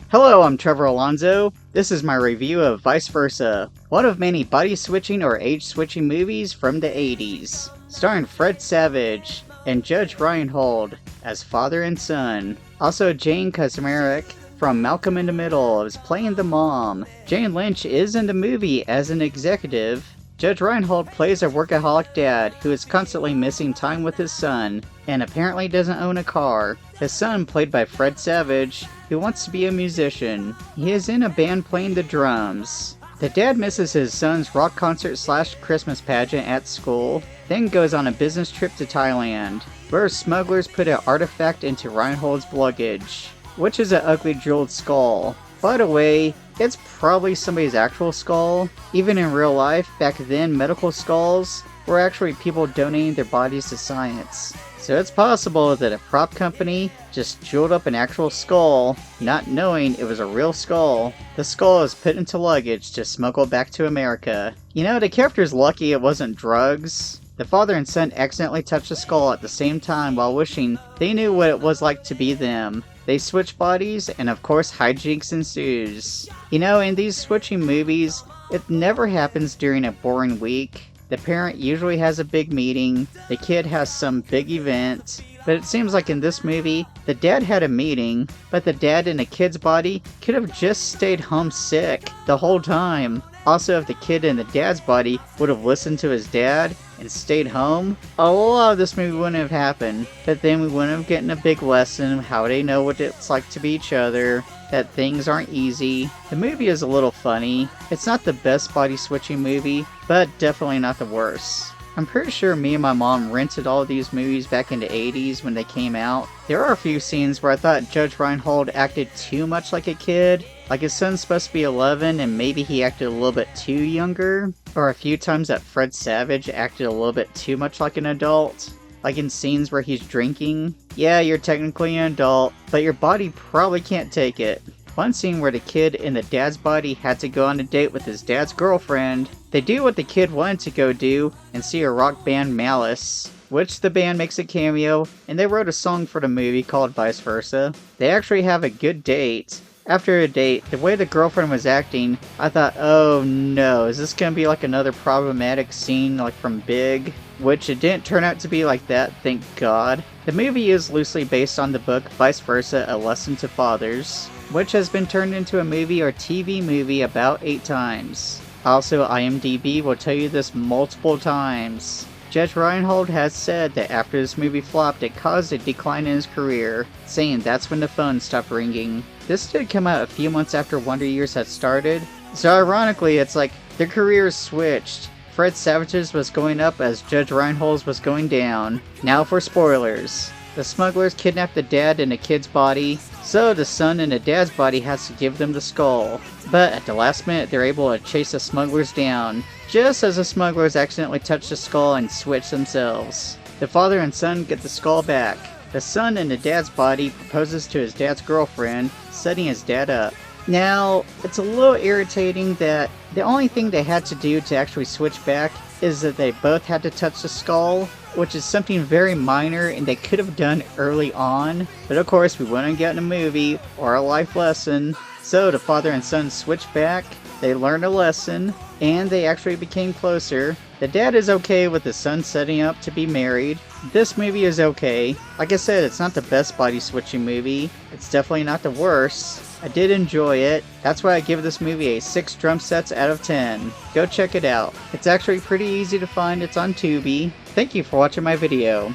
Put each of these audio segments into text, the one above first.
Hello, I'm Trevor Alonzo. This is my review of Vice Versa, one of many body-switching or age-switching movies from the 80s, starring Fred Savage and Judge Reinhold as father and son. Also, Jane Kaczmarek from Malcolm in the Middle is playing the mom. Jane Lynch is in the movie as an executive. Judge Reinhold plays a workaholic dad who is constantly missing time with his son and apparently doesn't own a car. His son, played by Fred Savage, who wants to be a musician. He is in a band playing the drums. The dad misses his son's rock concert / Christmas pageant at school, then goes on a business trip to Thailand, where smugglers put an artifact into Reinhold's luggage, which is an ugly jeweled skull. By the way, it's probably somebody's actual skull. Even in real life, back then, medical skulls were actually people donating their bodies to science. So it's possible that a prop company just jeweled up an actual skull, not knowing it was a real skull. The skull is put into luggage to smuggle back to America. You know, the character's lucky it wasn't drugs. The father and son accidentally touch the skull at the same time while wishing they knew what it was like to be them. They switch bodies, and of course hijinks ensues. You know, in these switching movies, it never happens during a boring week. The parent usually has a big meeting, the kid has some big event, but it seems like in this movie, the dad had a meeting, but the dad in the kid's body could have just stayed home sick the whole time. Also, if the kid in the dad's body would have listened to his dad and stayed home, a lot of this movie wouldn't have happened. But then we wouldn't have gotten a big lesson of how they know what it's like to be each other, that things aren't easy. The movie is a little funny. It's not the best body switching movie, but definitely not the worst. I'm pretty sure me and my mom rented all of these movies back in the 80s when they came out. There are a few scenes where I thought Judge Reinhold acted too much like a kid. Like his son's supposed to be 11 and maybe he acted a little bit too younger. Or a few times that Fred Savage acted a little bit too much like an adult. Like in scenes where he's drinking. Yeah, you're technically an adult, but your body probably can't take it. One scene where the kid in the dad's body had to go on a date with his dad's girlfriend. They do what the kid wanted to go do and see a rock band Malice, which the band makes a cameo, and they wrote a song for the movie called Vice Versa. They actually have a good date. After a date, the way the girlfriend was acting, I thought, oh no, is this gonna be like another problematic scene like from Big? Which it didn't turn out to be like that, thank God. The movie is loosely based on the book Vice Versa, A Lesson to Fathers, which has been turned into a movie or TV movie about 8 times. Also, IMDb will tell you this multiple times. Judge Reinhold has said that after this movie flopped, it caused a decline in his career, saying that's when the phone stopped ringing. This did come out a few months after Wonder Years had started, so ironically it's like their careers switched. Fred Savage's was going up as Judge Reinhold's was going down. Now for spoilers. The smugglers kidnap the dad in the kid's body, so the son in the dad's body has to give them the skull. But at the last minute they're able to chase the smugglers down, just as the smugglers accidentally touch the skull and switch themselves. The father and son get the skull back. The son in the dad's body proposes to his dad's girlfriend, setting his dad up. Now, it's a little irritating that the only thing they had to do to actually switch back is that they both had to touch the skull, which is something very minor and they could have done early on. But of course, we wouldn't get in a movie or a life lesson. So the father and son switched back, they learned a lesson, and they actually became closer. The dad is okay with the son setting up to be married. This movie is okay. Like I said, it's not the best body switching movie. It's definitely not the worst. I did enjoy it. That's why I give this movie a 6 drum sets out of 10. Go check it out. It's actually pretty easy to find. It's on Tubi. Thank you for watching my video.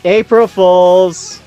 April Fools!